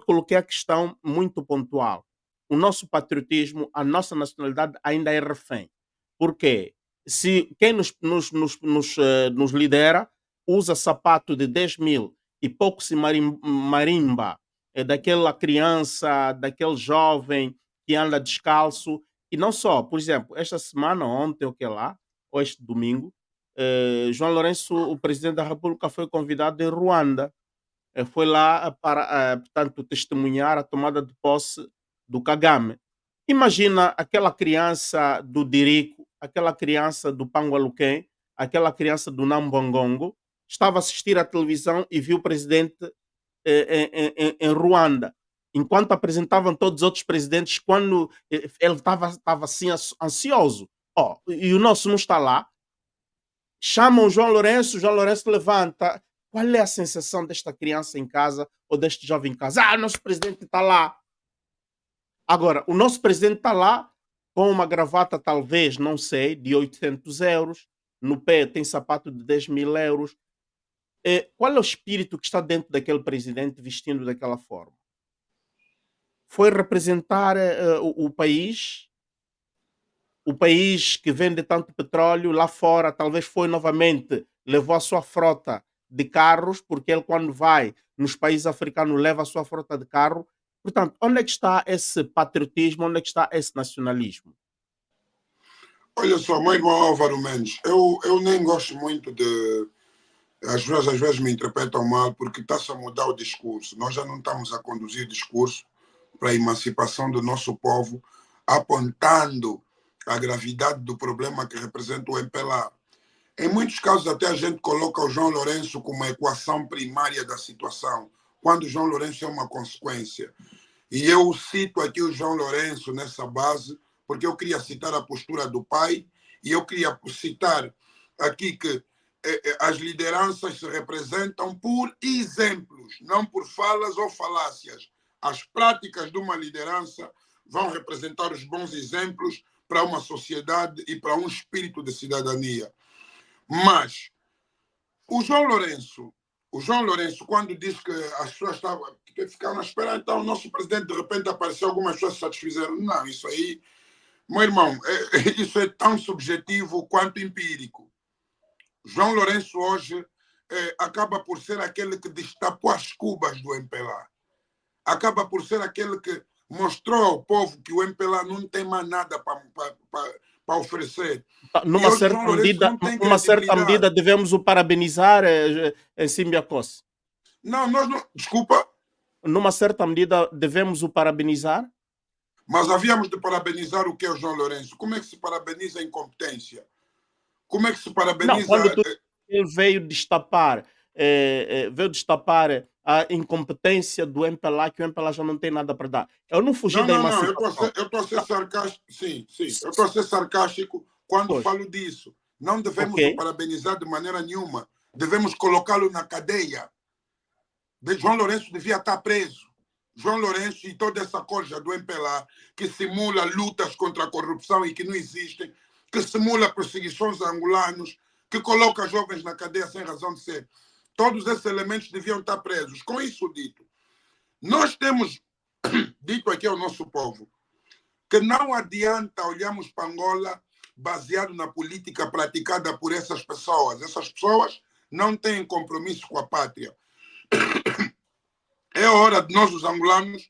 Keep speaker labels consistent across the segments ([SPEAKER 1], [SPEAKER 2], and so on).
[SPEAKER 1] coloquei a questão muito pontual. O nosso patriotismo, a nossa nacionalidade ainda é refém. Por quê? Se quem nos lidera usa sapato de 10.000 e pouco se marimba daquela criança, daquele jovem que anda descalço, e não só, por exemplo, esta semana, ontem, o que lá, ou este domingo, João Lourenço, o presidente da República, foi convidado em Ruanda. Foi lá para, portanto, testemunhar a tomada de posse do Kagame. Imagina aquela criança do Dirico, aquela criança do Pangualuquém, aquela criança do Nambongongo, estava a assistir à televisão e viu o presidente em Ruanda. Enquanto apresentavam todos os outros presidentes, quando ele estava assim ansioso. Ó, e o nosso não está lá. Chamam o João Lourenço levanta. Qual é a sensação desta criança em casa ou deste jovem em casa? Ah, nosso presidente está lá. Agora, o nosso presidente está lá com uma gravata, talvez, não sei, de 800 euros. No pé tem sapato de 10.000 euros. Qual é o espírito que está dentro daquele presidente vestindo daquela forma? Foi representar o país que vende tanto petróleo lá fora, talvez foi novamente, levou a sua frota de carros, porque ele quando vai nos países africanos leva a sua frota de carro. Portanto, onde é que está esse patriotismo, onde é que está esse nacionalismo?
[SPEAKER 2] Olha só, meu irmão Álvaro Mendes, eu nem gosto muito de... As pessoas às vezes me interpretam mal porque está-se a mudar o discurso. Nós já não estamos a conduzir discurso para a emancipação do nosso povo, apontando a gravidade do problema que representa o MPLA. Em muitos casos, até a gente coloca o João Lourenço como a equação primária da situação, quando o João Lourenço é uma consequência. E eu cito aqui o João Lourenço nessa base, porque eu queria citar a postura do pai, e eu queria citar aqui que as lideranças se representam por exemplos, não por falas ou falácias. As práticas de uma liderança vão representar os bons exemplos para uma sociedade e para um espírito de cidadania. Mas o João Lourenço, quando diz que as pessoas ficaram a esperar, então o nosso presidente de repente apareceu, algumas pessoas se satisfizeram. Não, isso aí, meu irmão, isso é tão subjetivo quanto empírico. João Lourenço hoje acaba por ser aquele que destapou as cubas do MPLA. Acaba por ser aquele que mostrou ao povo que o MPLA não tem mais nada para oferecer.
[SPEAKER 1] Numa certa medida, devemos o parabenizar, Simbiacos.
[SPEAKER 2] Não, nós não. Desculpa.
[SPEAKER 1] Numa certa medida, devemos o parabenizar?
[SPEAKER 2] Mas havíamos de parabenizar o que é o João Lourenço. Como é que se parabeniza a incompetência? Como é que se parabeniza...
[SPEAKER 1] Não, quando ele veio destapar a incompetência do MPLA, que o MPLA já não tem nada para dar. Eu não fugi da emancipação.
[SPEAKER 2] Eu estou a ser sarcástico. Sim. Eu estou a ser sarcástico quando falo disso. Não devemos o parabenizar de maneira nenhuma. Devemos colocá-lo na cadeia. João Lourenço devia estar preso. João Lourenço e toda essa corja do MPLA que simula lutas contra a corrupção e que não existem, que simula perseguições a angolanos, que coloca jovens na cadeia sem razão de ser. Todos esses elementos deviam estar presos. Com isso dito, nós temos dito aqui ao nosso povo que não adianta olharmos para Angola baseado na política praticada por essas pessoas. Essas pessoas não têm compromisso com a pátria. É hora de nós, os angolanos,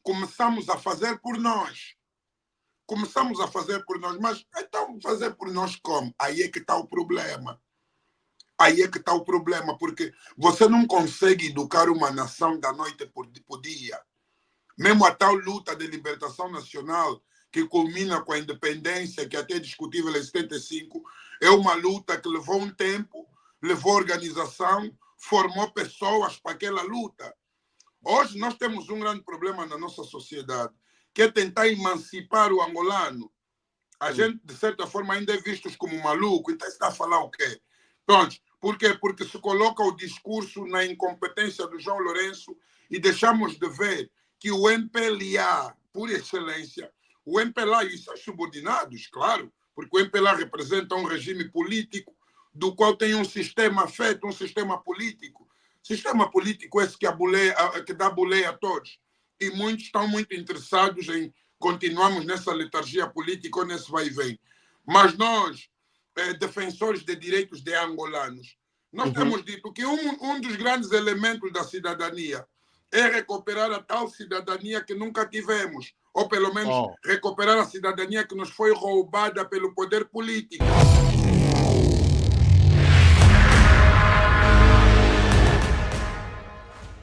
[SPEAKER 2] começamos a fazer por nós. Começamos a fazer por nós, mas então fazer por nós como? Aí é que está o problema. Aí é que está o problema, porque você não consegue educar uma nação da noite por dia. Mesmo a tal luta de libertação nacional, que culmina com a independência, que até é discutível em 75, é uma luta que levou um tempo, levou organização, formou pessoas para aquela luta. Hoje nós temos um grande problema na nossa sociedade, que é tentar emancipar o angolano. A gente, de certa forma, ainda é visto como maluco. Então, você está a falar o quê? Pronto. Por quê? Porque se coloca o discurso na incompetência do João Lourenço e deixamos de ver que o MPLA, por excelência, o MPLA e seus subordinados, claro, porque o MPLA representa um regime político do qual tem um sistema feito, um sistema político. Sistema político esse que dá boleia a todos. e muitos estão muito interessados em continuarmos nessa letargia política ou nesse vai e vem. Mas nós, defensores de direitos de angolanos, nós
[SPEAKER 1] Uhum.
[SPEAKER 2] temos dito que um dos grandes elementos da cidadania é recuperar a tal cidadania que nunca tivemos, ou pelo menos
[SPEAKER 1] Oh,
[SPEAKER 2] recuperar a cidadania que nos foi roubada pelo poder político.